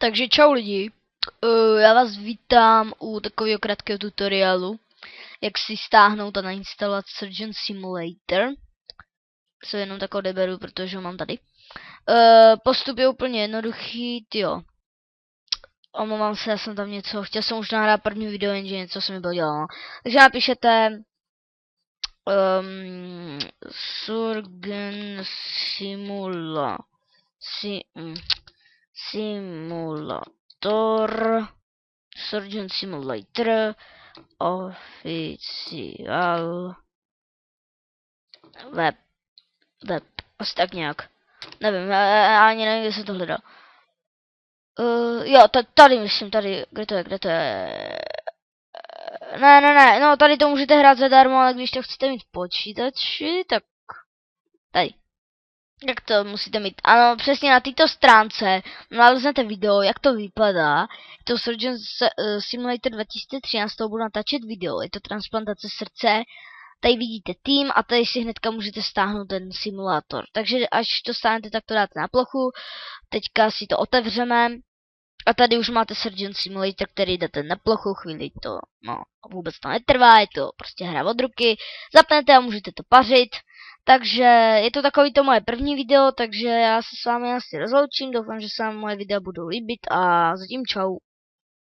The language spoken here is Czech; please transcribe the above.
Takže čau lidi, já vás vítám u takového krátkého tutoriálu, jak si stáhnout a nainstalovat Surgeon Simulator. Se jenom tak odeberu, protože ho mám tady. Postup je úplně jednoduchý, tyjo. Omlouvám se, já jsem tam něco, chtěl jsem už nahrát první video, jenže něco se mi bylo dělalo. Takže napíšete Surgeon Simulator Surgeon Simulator oficiál web, asi tak nějak. Nevím, já ani nevím, kde se to hledá. Jo, tady myslím, tady, kde to je? Ne, no tady to můžete hrát zadarmo, ale když to chcete mít v počítači, tak tady. Jak to musíte mít? Ano, přesně na této stránce naleznete video, jak to vypadá. Je to Surgeon Simulator 2013, to budu natáčet video, je to transplantace srdce. Tady vidíte tým a tady si hnedka můžete stáhnout ten simulátor. Takže až to stáhnete, tak to dáte na plochu. Teďka si to otevřeme. A tady už máte Surgeon Simulator, který dáte na plochu, chvíli to, no, vůbec to netrvá, je to prostě hra od ruky. Zapnete a můžete to pařit. Takže je to takový to moje první video, takže já se s vámi asi rozloučím, doufám, že se vám moje videa budou líbit a zatím čau.